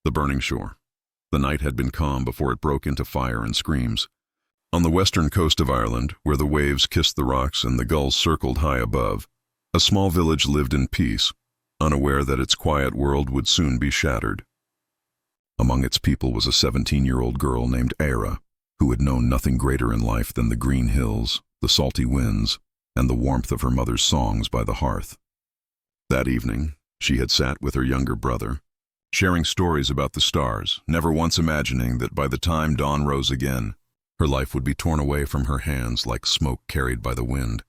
The burning shore. The night had been calm before it broke into fire and screams. On the western coast of Ireland, where the waves kissed the rocks and the gulls circled high above, a small village lived in peace, unaware that its quiet world would soon be shattered. Among its people was a 17-year-old girl named Éire, who had known nothing greater in life than the green hills, the salty winds, and the warmth of her mother's songs by the hearth. That evening, she had sat with her younger brother, sharing stories about the stars, never once imagining that by the time dawn rose again, her life would be torn away from her hands like smoke carried by the wind.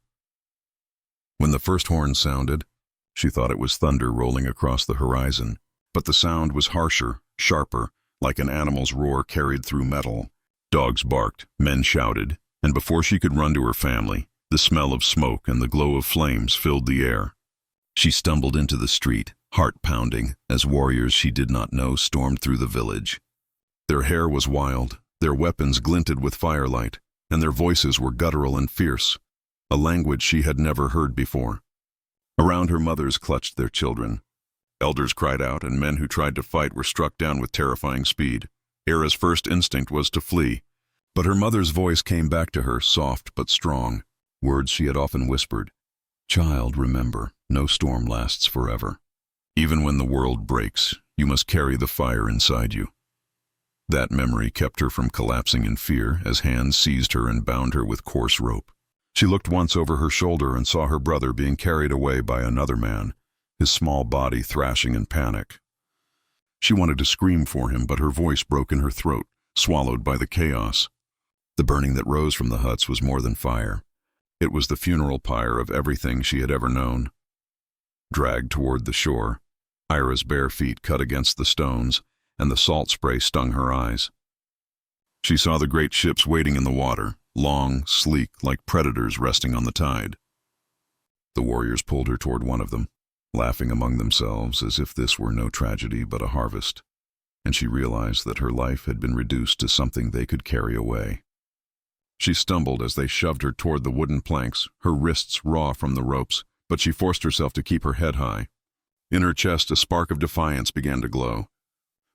When the first horn sounded, she thought it was thunder rolling across the horizon, but the sound was harsher, sharper, like an animal's roar carried through metal. Dogs barked, men shouted, and before she could run to her family, the smell of smoke and the glow of flames filled the air. She stumbled into the street, heart pounding, as warriors she did not know stormed through the village. Their hair was wild, their weapons glinted with firelight, and their voices were guttural and fierce, a language she had never heard before. Around her, mothers clutched their children. Elders cried out, and men who tried to fight were struck down with terrifying speed. Éire's first instinct was to flee, but her mother's voice came back to her, soft but strong, words she had often whispered. "Child, remember, no storm lasts forever. Even when the world breaks, you must carry the fire inside you." That memory kept her from collapsing in fear as hands seized her and bound her with coarse rope. She looked once over her shoulder and saw her brother being carried away by another man, his small body thrashing in panic. She wanted to scream for him, but her voice broke in her throat, swallowed by the chaos. The burning that rose from the huts was more than fire. It was the funeral pyre of everything she had ever known. Dragged toward the shore, Éire's bare feet cut against the stones, and the salt spray stung her eyes. She saw the great ships waiting in the water, long, sleek, like predators resting on the tide. The warriors pulled her toward one of them, laughing among themselves as if this were no tragedy but a harvest, and she realized that her life had been reduced to something they could carry away. She stumbled as they shoved her toward the wooden planks, her wrists raw from the ropes, but she forced herself to keep her head high. In her chest, a spark of defiance began to glow,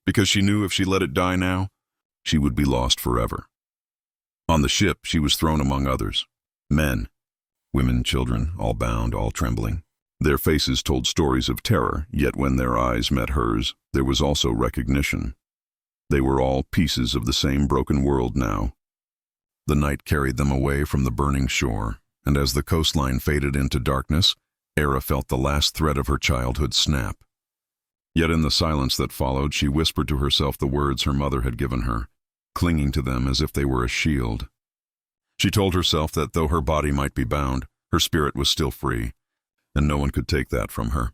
because she knew if she let it die now, she would be lost forever. On the ship, she was thrown among others. Men, women, children, all bound, all trembling. Their faces told stories of terror, yet when their eyes met hers, there was also recognition. They were all pieces of the same broken world now. The night carried them away from the burning shore, and as the coastline faded into darkness, Éire felt the last thread of her childhood snap. Yet in the silence that followed, she whispered to herself the words her mother had given her, clinging to them as if they were a shield. She told herself that though her body might be bound, her spirit was still free, and no one could take that from her.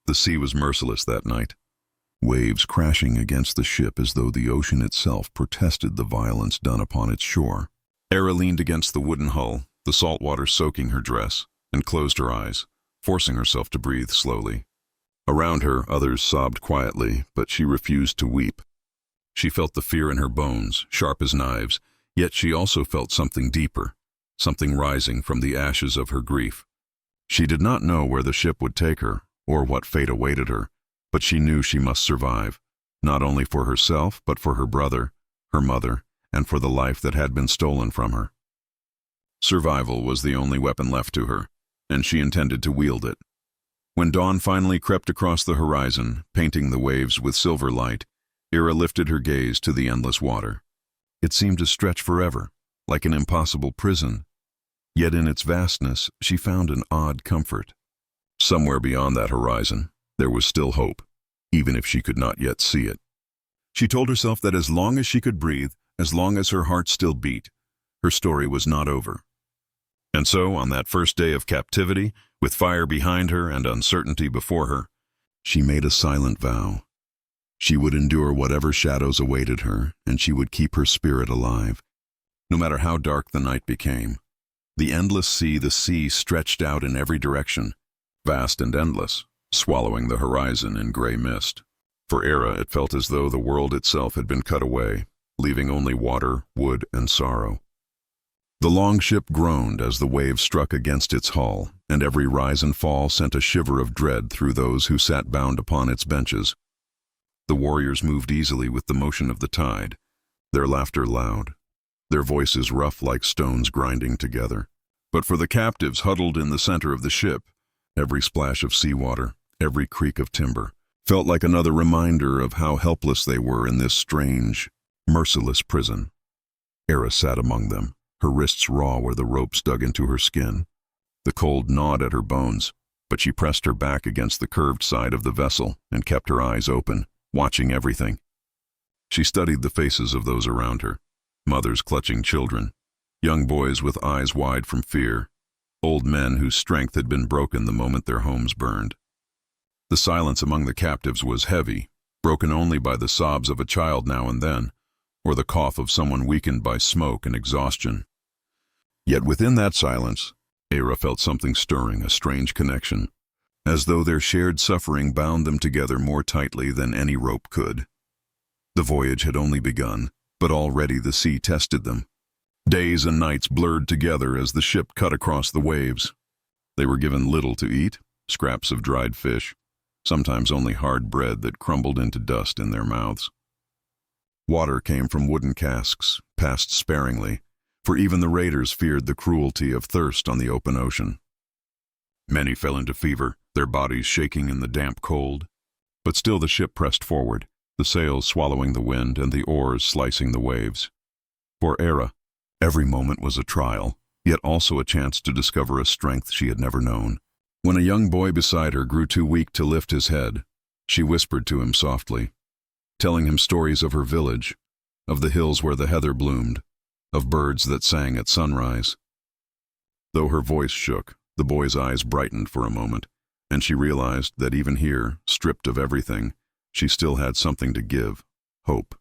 The sea was merciless that night, waves crashing against the ship as though the ocean itself protested the violence done upon its shore. Éire leaned against the wooden hull, the salt water soaking her dress, and closed her eyes, forcing herself to breathe slowly. Around her, others sobbed quietly, but she refused to weep. She felt the fear in her bones, sharp as knives, yet she also felt something deeper, something rising from the ashes of her grief. She did not know where the ship would take her, or what fate awaited her, but she knew she must survive, not only for herself, but for her brother, her mother, and for the life that had been stolen from her. Survival was the only weapon left to her, and she intended to wield it. When dawn finally crept across the horizon, painting the waves with silver light, Éire lifted her gaze to the endless water. It seemed to stretch forever, like an impossible prison. Yet in its vastness, she found an odd comfort. Somewhere beyond that horizon, there was still hope, even if she could not yet see it. She told herself that as long as she could breathe, as long as her heart still beat, her story was not over. And so, on that first day of captivity, with fire behind her and uncertainty before her, she made a silent vow. She would endure whatever shadows awaited her, and she would keep her spirit alive, no matter how dark the night became. The endless sea, the sea stretched out in every direction, vast and endless, swallowing the horizon in gray mist. For Éire, it felt as though the world itself had been cut away, leaving only water, wood, and sorrow. The long ship groaned as the waves struck against its hull, and every rise and fall sent a shiver of dread through those who sat bound upon its benches. The warriors moved easily with the motion of the tide, their laughter loud, their voices rough like stones grinding together. But for the captives huddled in the center of the ship, every splash of seawater, every creak of timber, felt like another reminder of how helpless they were in this strange, merciless prison. Era sat among them, her wrists raw where the ropes dug into her skin. The cold gnawed at her bones, but she pressed her back against the curved side of the vessel and kept her eyes open, watching everything. She studied the faces of those around her, mothers clutching children, young boys with eyes wide from fear, old men whose strength had been broken the moment their homes burned. The silence among the captives was heavy, broken only by the sobs of a child now and then, or the cough of someone weakened by smoke and exhaustion. Yet within that silence, Era felt something stirring, a strange connection, as though their shared suffering bound them together more tightly than any rope could. The voyage had only begun, but already the sea tested them. Days and nights blurred together as the ship cut across the waves. They were given little to eat, scraps of dried fish, sometimes only hard bread that crumbled into dust in their mouths. Water came from wooden casks, passed sparingly, for even the raiders feared the cruelty of thirst on the open ocean. Many fell into fever, their bodies shaking in the damp cold. But still the ship pressed forward, the sails swallowing the wind and the oars slicing the waves. For Era, every moment was a trial, yet also a chance to discover a strength she had never known. When a young boy beside her grew too weak to lift his head, she whispered to him softly, telling him stories of her village, of the hills where the heather bloomed, of birds that sang at sunrise. Though her voice shook, the boy's eyes brightened for a moment, and she realized that even here, stripped of everything, she still had something to give, hope.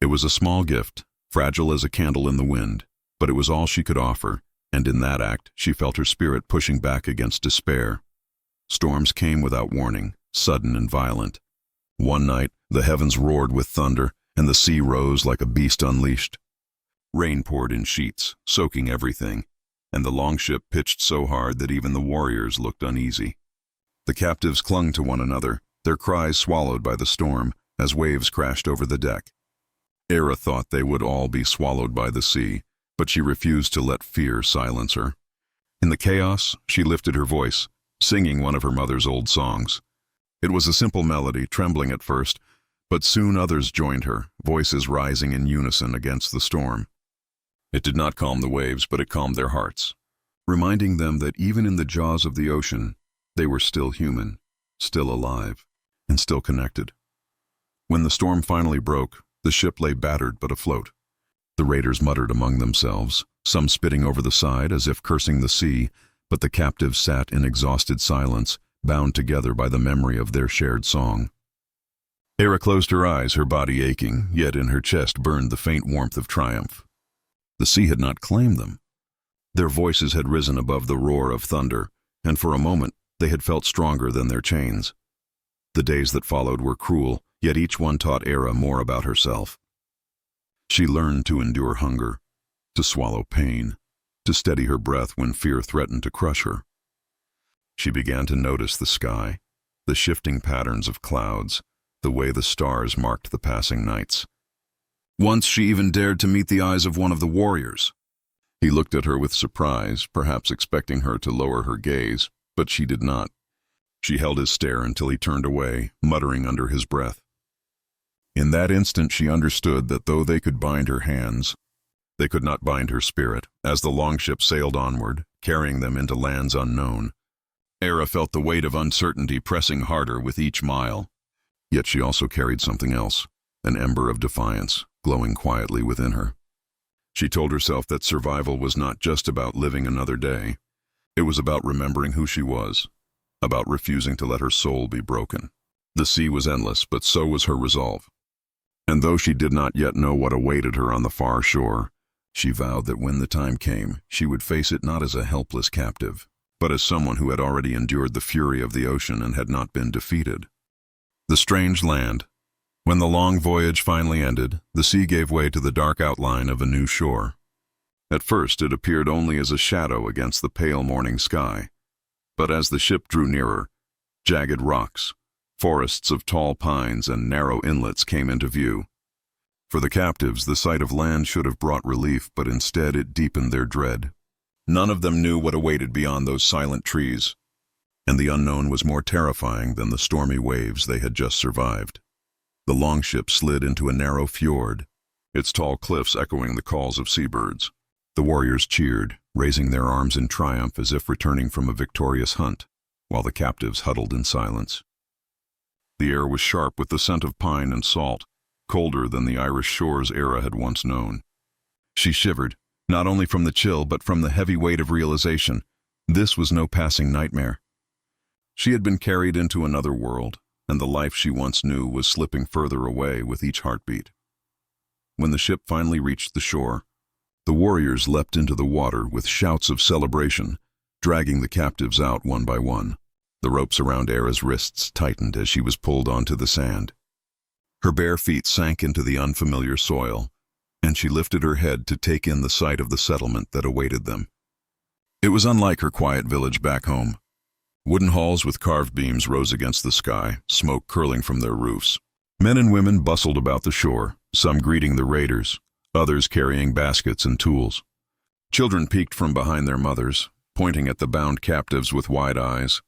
It was a small gift, fragile as a candle in the wind, but it was all she could offer, and in that act she felt her spirit pushing back against despair. Storms came without warning, sudden and violent. One night, the heavens roared with thunder, and the sea rose like a beast unleashed. Rain poured in sheets, soaking everything, and the longship pitched so hard that even the warriors looked uneasy. The captives clung to one another, their cries swallowed by the storm as waves crashed over the deck. Era thought they would all be swallowed by the sea, but she refused to let fear silence her. In the chaos, she lifted her voice, singing one of her mother's old songs. It was a simple melody, trembling at first, but soon others joined her, voices rising in unison against the storm. It did not calm the waves, but it calmed their hearts, reminding them that even in the jaws of the ocean, they were still human, still alive, and still connected. When the storm finally broke, the ship lay battered but afloat. The raiders muttered among themselves, some spitting over the side as if cursing the sea, but the captives sat in exhausted silence, bound together by the memory of their shared song. Era closed her eyes, her body aching, yet in her chest burned the faint warmth of triumph. The sea had not claimed them. Their voices had risen above the roar of thunder, and for a moment they had felt stronger than their chains. The days that followed were cruel, yet each one taught Era more about herself. She learned to endure hunger, to swallow pain, to steady her breath when fear threatened to crush her. She began to notice the sky, the shifting patterns of clouds, the way the stars marked the passing nights. Once she even dared to meet the eyes of one of the warriors. He looked at her with surprise, perhaps expecting her to lower her gaze, but she did not. She held his stare until he turned away, muttering under his breath. In that instant she understood that though they could bind her hands, they could not bind her spirit, as the longship sailed onward, carrying them into lands unknown. Era felt the weight of uncertainty pressing harder with each mile. Yet she also carried something else, an ember of defiance, glowing quietly within her. She told herself that survival was not just about living another day. It was about remembering who she was, about refusing to let her soul be broken. The sea was endless, but so was her resolve. And though she did not yet know what awaited her on the far shore, she vowed that when the time came, she would face it not as a helpless captive, but as someone who had already endured the fury of the ocean and had not been defeated. The strange land. When the long voyage finally ended, the sea gave way to the dark outline of a new shore. At first it appeared only as a shadow against the pale morning sky, but as the ship drew nearer, jagged rocks, Forests of tall pines and narrow inlets came into view. For the captives, the sight of land should have brought relief, but instead it deepened their dread. None of them knew what awaited beyond those silent trees, and the unknown was more terrifying than the stormy waves they had just survived. The longship slid into a narrow fjord, its tall cliffs echoing the calls of seabirds. The warriors cheered, raising their arms in triumph as if returning from a victorious hunt, while the captives huddled in silence. The air was sharp with the scent of pine and salt, colder than the Irish shores Era had once known. She shivered, not only from the chill but from the heavy weight of realization. This was no passing nightmare. She had been carried into another world, and the life she once knew was slipping further away with each heartbeat. When the ship finally reached the shore, the warriors leapt into the water with shouts of celebration, dragging the captives out one by one. The ropes around Era's wrists tightened as she was pulled onto the sand. Her bare feet sank into the unfamiliar soil, and she lifted her head to take in the sight of the settlement that awaited them. It was unlike her quiet village back home. Wooden halls with carved beams rose against the sky, smoke curling from their roofs. Men and women bustled about the shore, some greeting the raiders, others carrying baskets and tools. Children peeked from behind their mothers, pointing at the bound captives with wide eyes,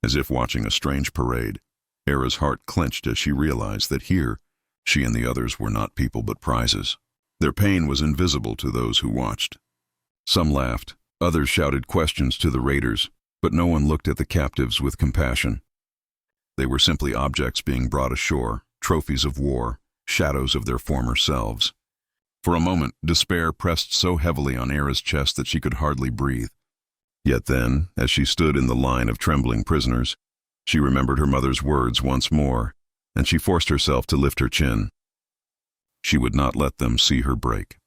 as if watching a strange parade. Era's heart clenched as she realized that here, she and the others were not people but prizes. Their pain was invisible to those who watched. Some laughed, others shouted questions to the raiders, but no one looked at the captives with compassion. They were simply objects being brought ashore, trophies of war, shadows of their former selves. For a moment, despair pressed so heavily on Era's chest that she could hardly breathe. Yet then, as she stood in the line of trembling prisoners, she remembered her mother's words once more, and she forced herself to lift her chin. She would not let them see her break.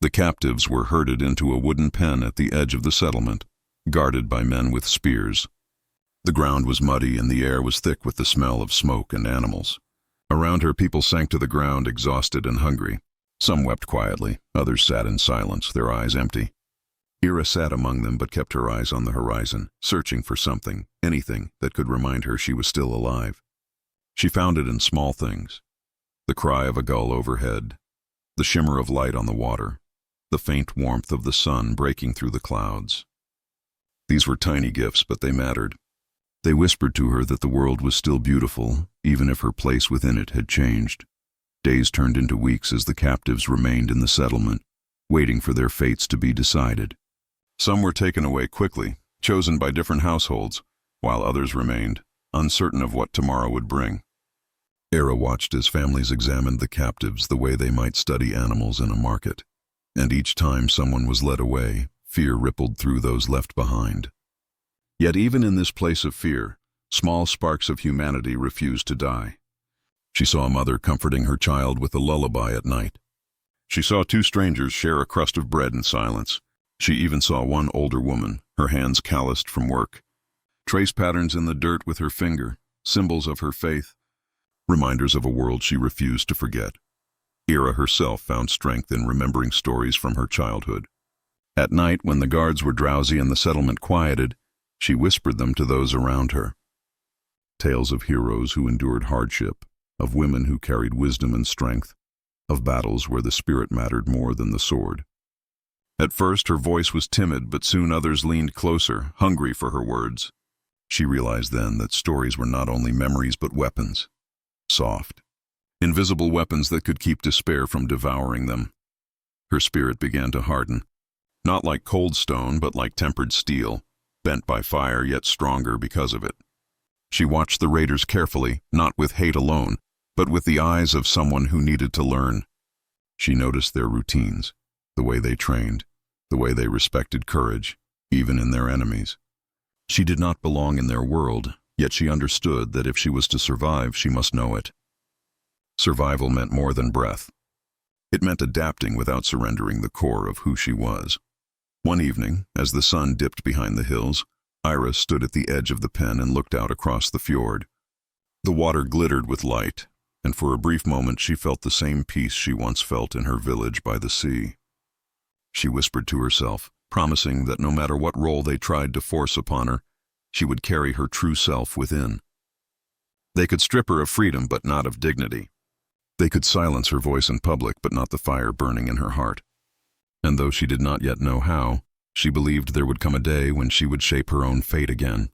The captives were herded into a wooden pen at the edge of the settlement, guarded by men with spears. The ground was muddy and the air was thick with the smell of smoke and animals. Around her, people sank to the ground, exhausted and hungry. Some wept quietly, others sat in silence, their eyes empty. Era sat among them but kept her eyes on the horizon, searching for something, anything that could remind her she was still alive. She found it in small things: the cry of a gull overhead, the shimmer of light on the water, the faint warmth of the sun breaking through the clouds. These were tiny gifts, but they mattered. They whispered to her that the world was still beautiful, even if her place within it had changed. Days turned into weeks as the captives remained in the settlement, waiting for their fates to be decided. Some were taken away quickly, chosen by different households, while others remained, uncertain of what tomorrow would bring. Era watched as families examined the captives the way they might study animals in a market, and each time someone was led away, fear rippled through those left behind. Yet even in this place of fear, small sparks of humanity refused to die. She saw a mother comforting her child with a lullaby at night. She saw two strangers share a crust of bread in silence. She even saw one older woman, her hands calloused from work, trace patterns in the dirt with her finger, symbols of her faith, reminders of a world she refused to forget. Era herself found strength in remembering stories from her childhood. At night, when the guards were drowsy and the settlement quieted, she whispered them to those around her. Tales of heroes who endured hardship, of women who carried wisdom and strength, of battles where the spirit mattered more than the sword. At first, her voice was timid, but soon others leaned closer, hungry for her words. She realized then that stories were not only memories but weapons. Soft, invisible weapons that could keep despair from devouring them. Her spirit began to harden, not like cold stone but like tempered steel, bent by fire yet stronger because of it. She watched the raiders carefully, not with hate alone, but with the eyes of someone who needed to learn. She noticed their routines, the way they trained, the way they respected courage, even in their enemies. She did not belong in their world, yet she understood that if she was to survive, she must know it. Survival meant more than breath. It meant adapting without surrendering the core of who she was. One evening, as the sun dipped behind the hills, Ira stood at the edge of the pen and looked out across the fjord. The water glittered with light, and for a brief moment she felt the same peace she once felt in her village by the sea. She whispered to herself, promising that no matter what role they tried to force upon her, she would carry her true self within. They could strip her of freedom, but not of dignity. They could silence her voice in public, but not the fire burning in her heart. And though she did not yet know how, she believed there would come a day when she would shape her own fate again.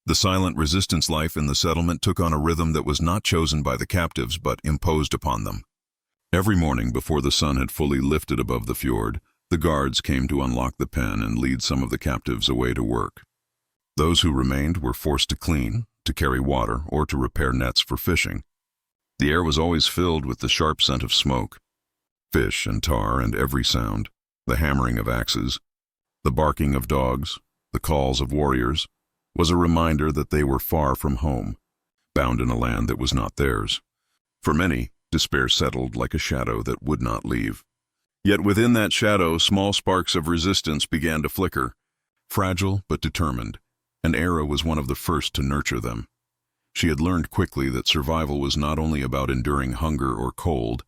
The silent resistance life in the settlement took on a rhythm that was not chosen by the captives, but imposed upon them. Every morning, before the sun had fully lifted above the fjord, the guards came to unlock the pen and lead some of the captives away to work. Those who remained were forced to clean, to carry water, or to repair nets for fishing. The air was always filled with the sharp scent of smoke, fish and tar, and every sound, the hammering of axes, the barking of dogs, the calls of warriors, was a reminder that they were far from home, bound in a land that was not theirs. For many, despair settled like a shadow that would not leave. Yet within that shadow, small sparks of resistance began to flicker, fragile but determined, and Era was one of the first to nurture them. She had learned quickly that survival was not only about enduring hunger or cold,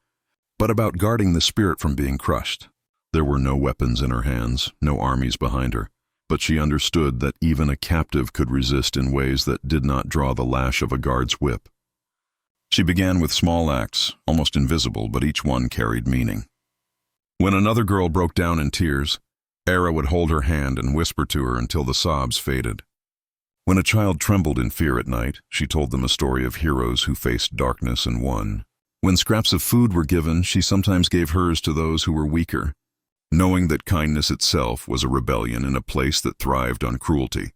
but about guarding the spirit from being crushed. There were no weapons in her hands, no armies behind her, but she understood that even a captive could resist in ways that did not draw the lash of a guard's whip. She began with small acts, almost invisible, but each one carried meaning. When another girl broke down in tears, Era would hold her hand and whisper to her until the sobs faded. When a child trembled in fear at night, she told them a story of heroes who faced darkness and won. When scraps of food were given, she sometimes gave hers to those who were weaker, knowing that kindness itself was a rebellion in a place that thrived on cruelty.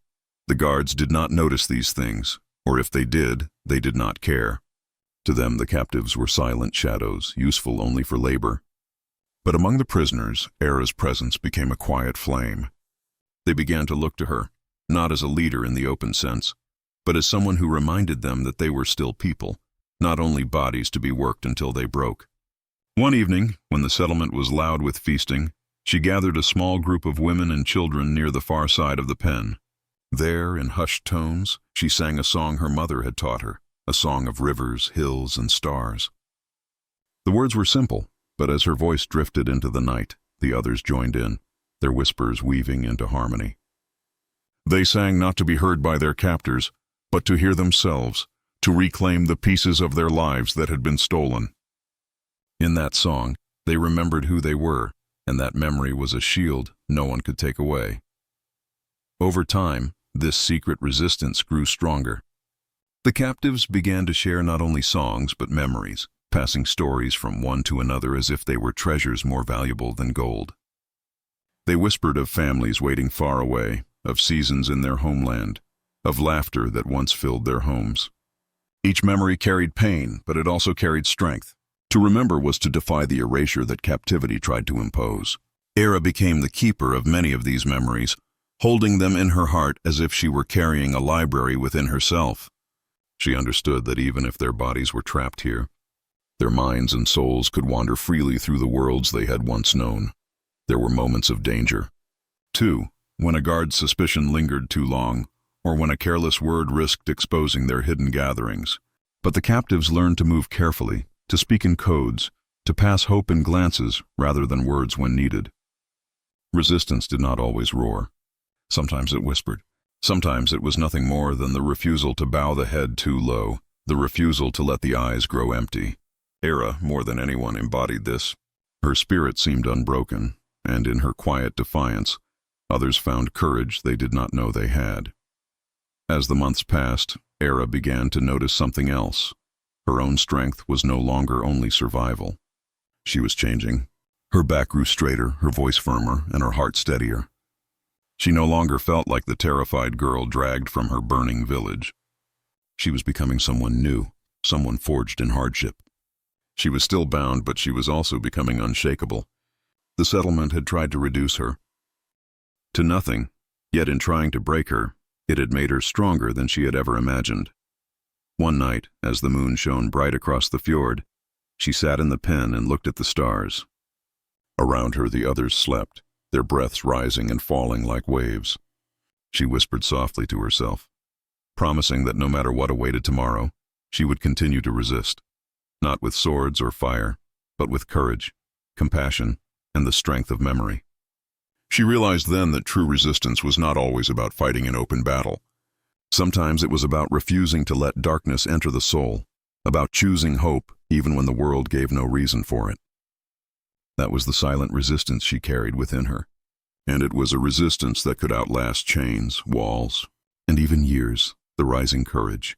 The guards did not notice these things, or if they did not care. To them, the captives were silent shadows, useful only for labor. But among the prisoners, Era's presence became a quiet flame. They began to look to her, not as a leader in the open sense, but as someone who reminded them that they were still people, not only bodies to be worked until they broke. One evening, when the settlement was loud with feasting, she gathered a small group of women and children near the far side of the pen. There, in hushed tones, she sang a song her mother had taught her, a song of rivers, hills, and stars. The words were simple, but as her voice drifted into the night, the others joined in, their whispers weaving into harmony. They sang not to be heard by their captors, but to hear themselves, to reclaim the pieces of their lives that had been stolen. In that song, they remembered who they were, and that memory was a shield no one could take away. Over time, this secret resistance grew stronger. The captives began to share not only songs but memories, passing stories from one to another as if they were treasures more valuable than gold. They whispered of families waiting far away, of seasons in their homeland, of laughter that once filled their homes. Each memory carried pain, but it also carried strength. To remember was to defy the erasure that captivity tried to impose. Era became the keeper of many of these memories, holding them in her heart as if she were carrying a library within herself. She understood that even if their bodies were trapped here, their minds and souls could wander freely through the worlds they had once known. There were moments of danger, too, when a guard's suspicion lingered too long, or when a careless word risked exposing their hidden gatherings. But the captives learned to move carefully, to speak in codes, to pass hope in glances rather than words when needed. Resistance did not always roar. Sometimes it whispered. Sometimes it was nothing more than the refusal to bow the head too low, the refusal to let the eyes grow empty. Era, more than anyone, embodied this. Her spirit seemed unbroken, and in her quiet defiance, others found courage they did not know they had. As the months passed, Era began to notice something else. Her own strength was no longer only survival. She was changing. Her back grew straighter, her voice firmer, and her heart steadier. She no longer felt like the terrified girl dragged from her burning village. She was becoming someone new, someone forged in hardship. She was still bound, but she was also becoming unshakable. The settlement had tried to reduce her to nothing, yet in trying to break her, it had made her stronger than she had ever imagined. One night, as the moon shone bright across the fjord, she sat in the pen and looked at the stars. Around her the others slept, their breaths rising and falling like waves. She whispered softly to herself, promising that no matter what awaited tomorrow, she would continue to resist, not with swords or fire, but with courage, compassion, and the strength of memory. She realized then that true resistance was not always about fighting in open battle. Sometimes it was about refusing to let darkness enter the soul, about choosing hope even when the world gave no reason for it. That was the silent resistance she carried within her. And it was a resistance that could outlast chains, walls, and even years, the rising courage.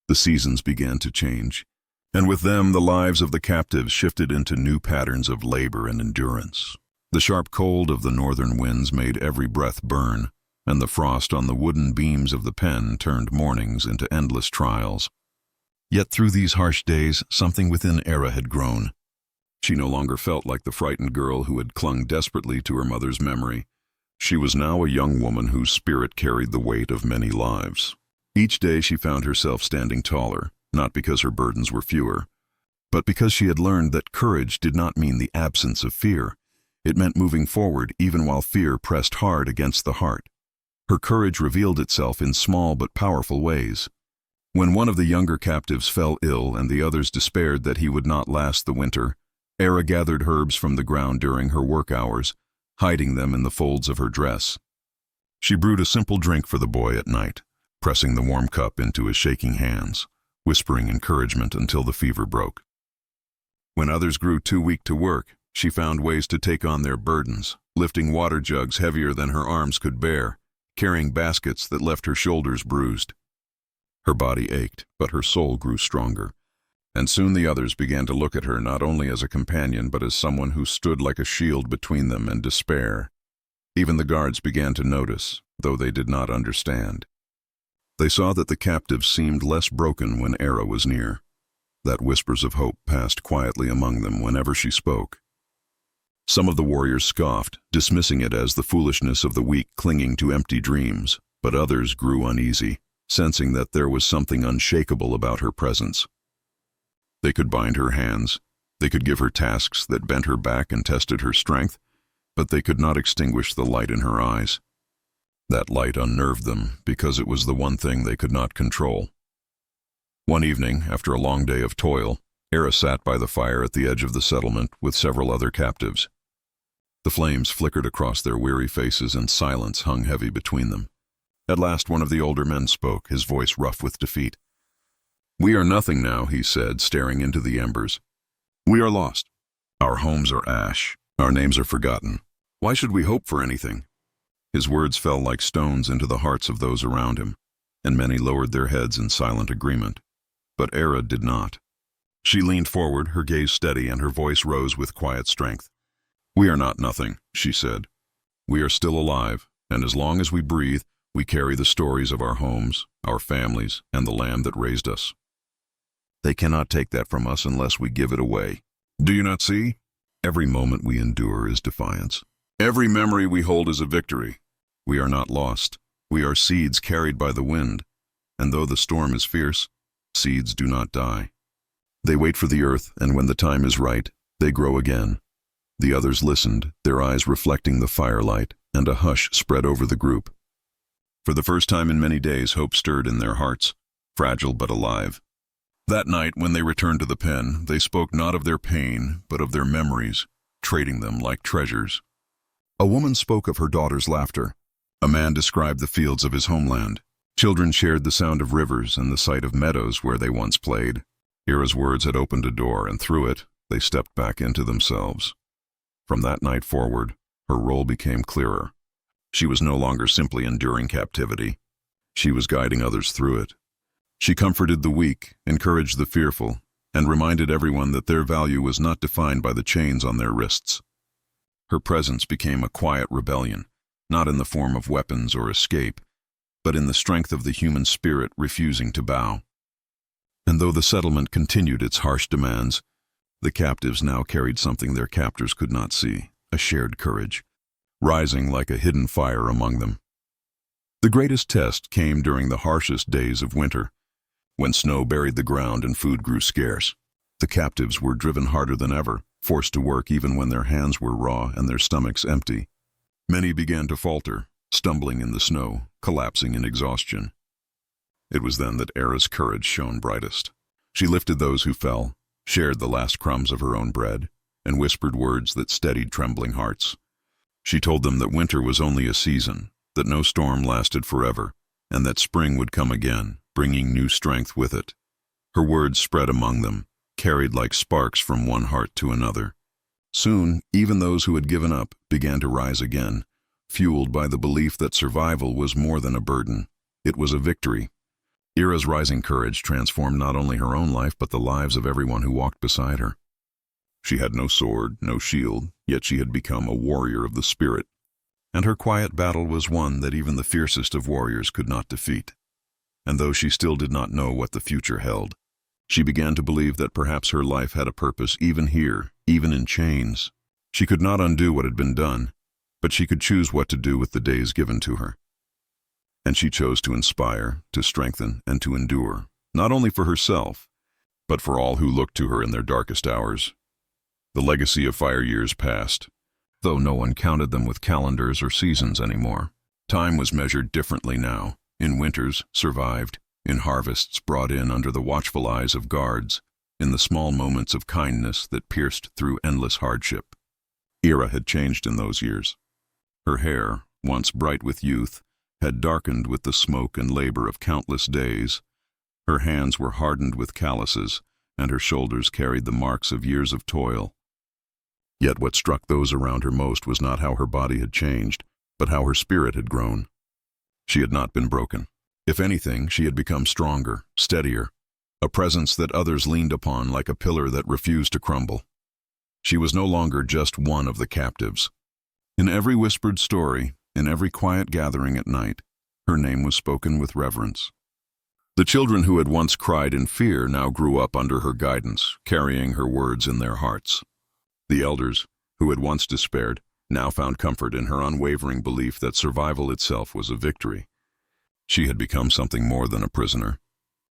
The seasons began to change, and with them the lives of the captives shifted into new patterns of labor and endurance. The sharp cold of the northern winds made every breath burn, and the frost on the wooden beams of the pen turned mornings into endless trials. Yet through these harsh days, something within Era had grown. She no longer felt like the frightened girl who had clung desperately to her mother's memory. She was now a young woman whose spirit carried the weight of many lives. Each day she found herself standing taller, not because her burdens were fewer, but because she had learned that courage did not mean the absence of fear. It meant moving forward even while fear pressed hard against the heart. Her courage revealed itself in small but powerful ways. When one of the younger captives fell ill and the others despaired that he would not last the winter, Era gathered herbs from the ground during her work hours, hiding them in the folds of her dress. She brewed a simple drink for the boy at night, pressing the warm cup into his shaking hands, whispering encouragement until the fever broke. When others grew too weak to work, she found ways to take on their burdens, lifting water jugs heavier than her arms could bear, carrying baskets that left her shoulders bruised. Her body ached, but her soul grew stronger. And soon the others began to look at her not only as a companion but as someone who stood like a shield between them and despair. Even the guards began to notice, though they did not understand. They saw that the captives seemed less broken when Era was near, that whispers of hope passed quietly among them whenever she spoke. Some of the warriors scoffed, dismissing it as the foolishness of the weak clinging to empty dreams, but others grew uneasy, sensing that there was something unshakable about her presence. They could bind her hands, they could give her tasks that bent her back and tested her strength, but they could not extinguish the light in her eyes. That light unnerved them because it was the one thing they could not control. One evening, after a long day of toil, Era sat by the fire at the edge of the settlement with several other captives. The flames flickered across their weary faces and silence hung heavy between them. At last one of the older men spoke, his voice rough with defeat. "We are nothing now," he said, staring into the embers. "We are lost. Our homes are ash. Our names are forgotten. Why should we hope for anything?" His words fell like stones into the hearts of those around him, and many lowered their heads in silent agreement. But Era did not. She leaned forward, her gaze steady, and her voice rose with quiet strength. "We are not nothing," she said. "We are still alive, and as long as we breathe, we carry the stories of our homes, our families, and the land that raised us. They cannot take that from us unless we give it away. Do you not see? Every moment we endure is defiance. Every memory we hold is a victory. We are not lost. We are seeds carried by the wind, and though the storm is fierce, seeds do not die. They wait for the earth, and when the time is right, they grow again." The others listened, their eyes reflecting the firelight, and a hush spread over the group. For the first time in many days, hope stirred in their hearts, fragile but alive. That night, when they returned to the pen, they spoke not of their pain, but of their memories, trading them like treasures. A woman spoke of her daughter's laughter. A man described the fields of his homeland. Children shared the sound of rivers and the sight of meadows where they once played. Era's words had opened a door, and through it, they stepped back into themselves. From that night forward, her role became clearer. She was no longer simply enduring captivity. She was guiding others through it. She comforted the weak, encouraged the fearful, and reminded everyone that their value was not defined by the chains on their wrists. Her presence became a quiet rebellion, not in the form of weapons or escape, but in the strength of the human spirit refusing to bow. And though the settlement continued its harsh demands, the captives now carried something their captors could not see, a shared courage, rising like a hidden fire among them. The greatest test came during the harshest days of winter, when snow buried the ground and food grew scarce. The captives were driven harder than ever, forced to work even when their hands were raw and their stomachs empty. Many began to falter, stumbling in the snow, collapsing in exhaustion. It was then that Era's courage shone brightest. She lifted those who fell, shared the last crumbs of her own bread, and whispered words that steadied trembling hearts. She told them that winter was only a season, that no storm lasted forever, and that spring would come again, bringing new strength with it. Her words spread among them, carried like sparks from one heart to another. Soon, even those who had given up began to rise again, fueled by the belief that survival was more than a burden. It was a victory. Ira's rising courage transformed not only her own life but the lives of everyone who walked beside her. She had no sword, no shield, yet she had become a warrior of the spirit, and her quiet battle was one that even the fiercest of warriors could not defeat. And though she still did not know what the future held, she began to believe that perhaps her life had a purpose even here, even in chains. She could not undo what had been done, but she could choose what to do with the days given to her. And she chose to inspire, to strengthen, and to endure, not only for herself, but for all who looked to her in their darkest hours. The legacy of fire years passed, though no one counted them with calendars or seasons anymore. Time was measured differently now. In winters, survived. In harvests, brought in under the watchful eyes of guards. In the small moments of kindness that pierced through endless hardship. Ira had changed in those years. Her hair, once bright with youth, had darkened with the smoke and labor of countless days. Her hands were hardened with calluses, and her shoulders carried the marks of years of toil. Yet what struck those around her most was not how her body had changed, but how her spirit had grown. She had not been broken. If anything, she had become stronger, steadier, a presence that others leaned upon like a pillar that refused to crumble. She was no longer just one of the captives. In every whispered story, in every quiet gathering at night, her name was spoken with reverence. The children who had once cried in fear now grew up under her guidance, carrying her words in their hearts. The elders, who had once despaired, now found comfort in her unwavering belief that survival itself was a victory. She had become something more than a prisoner.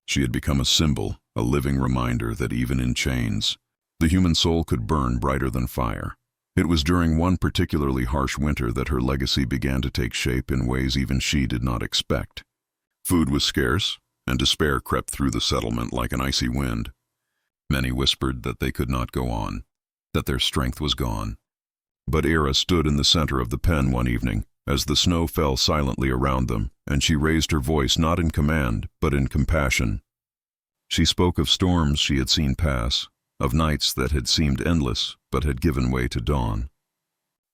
She had become a symbol, a living reminder that even in chains, the human soul could burn brighter than fire. It was during one particularly harsh winter that her legacy began to take shape in ways even she did not expect. Food was scarce, and despair crept through the settlement like an icy wind. Many whispered that they could not go on, that their strength was gone. But Ira stood in the center of the pen one evening, as the snow fell silently around them, and she raised her voice not in command, but in compassion. She spoke of storms she had seen pass, of nights that had seemed endless, but had given way to dawn.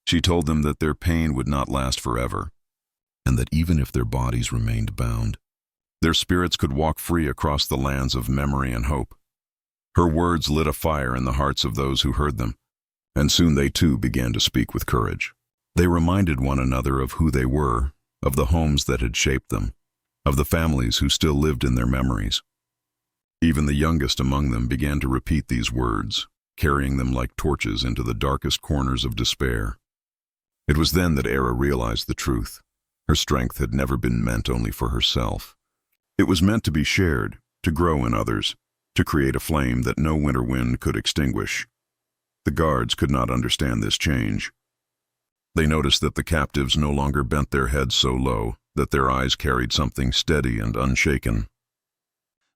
She told them that their pain would not last forever, and that even if their bodies remained bound, their spirits could walk free across the lands of memory and hope. Her words lit a fire in the hearts of those who heard them, and soon they too began to speak with courage. They reminded one another of who they were, of the homes that had shaped them, of the families who still lived in their memories. Even the youngest among them began to repeat these words, carrying them like torches into the darkest corners of despair. It was then that Ira realized the truth. Her strength had never been meant only for herself. It was meant to be shared, to grow in others, to create a flame that no winter wind could extinguish. The guards could not understand this change. They noticed that the captives no longer bent their heads so low, that their eyes carried something steady and unshaken.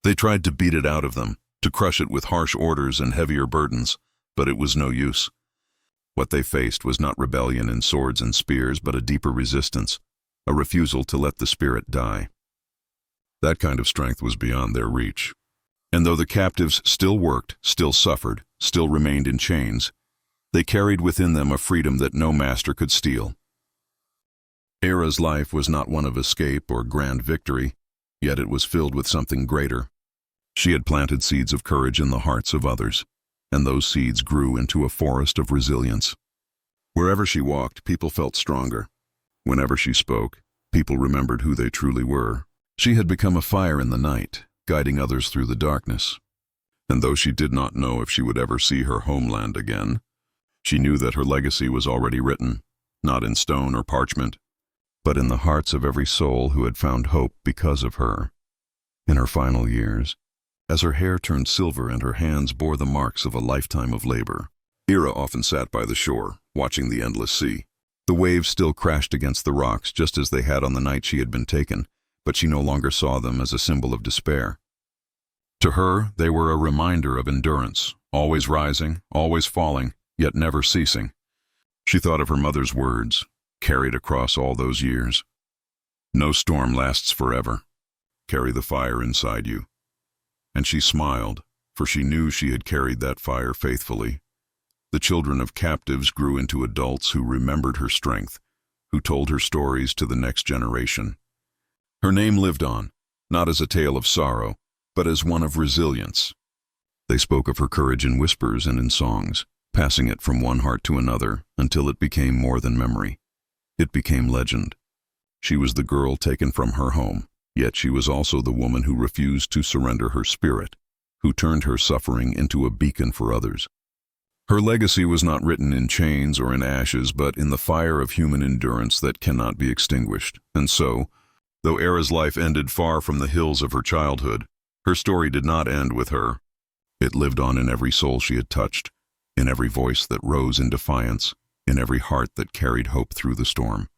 They tried to beat it out of them, to crush it with harsh orders and heavier burdens, but it was no use. What they faced was not rebellion in swords and spears, but a deeper resistance, a refusal to let the spirit die. That kind of strength was beyond their reach. And though the captives still worked, still suffered, still remained in chains, they carried within them a freedom that no master could steal. Ira's life was not one of escape or grand victory, yet it was filled with something greater. She had planted seeds of courage in the hearts of others, and those seeds grew into a forest of resilience. Wherever she walked, people felt stronger. Whenever she spoke, people remembered who they truly were. She had become a fire in the night, guiding others through the darkness. And though she did not know if she would ever see her homeland again, she knew that her legacy was already written, not in stone or parchment, but in the hearts of every soul who had found hope because of her. In her final years, as her hair turned silver and her hands bore the marks of a lifetime of labor, Ira often sat by the shore, watching the endless sea. The waves still crashed against the rocks just as they had on the night she had been taken, but she no longer saw them as a symbol of despair. To her, they were a reminder of endurance, always rising, always falling, yet never ceasing. She thought of her mother's words, carried across all those years. No storm lasts forever. Carry the fire inside you. And she smiled, for she knew she had carried that fire faithfully. The children of captives grew into adults who remembered her strength, who told her stories to the next generation. Her name lived on, not as a tale of sorrow, but as one of resilience. They spoke of her courage in whispers and in songs, passing it from one heart to another until it became more than memory. It became legend. She was the girl taken from her home, yet she was also the woman who refused to surrender her spirit, who turned her suffering into a beacon for others. Her legacy was not written in chains or in ashes, but in the fire of human endurance that cannot be extinguished. And so, though Era's life ended far from the hills of her childhood, her story did not end with her. It lived on in every soul she had touched, in every voice that rose in defiance, in every heart that carried hope through the storm.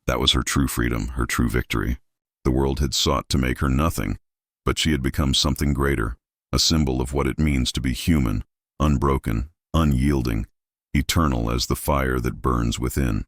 That was her true freedom, her true victory. The world had sought to make her nothing, but she had become something greater, a symbol of what it means to be human, unbroken, unyielding, eternal as the fire that burns within.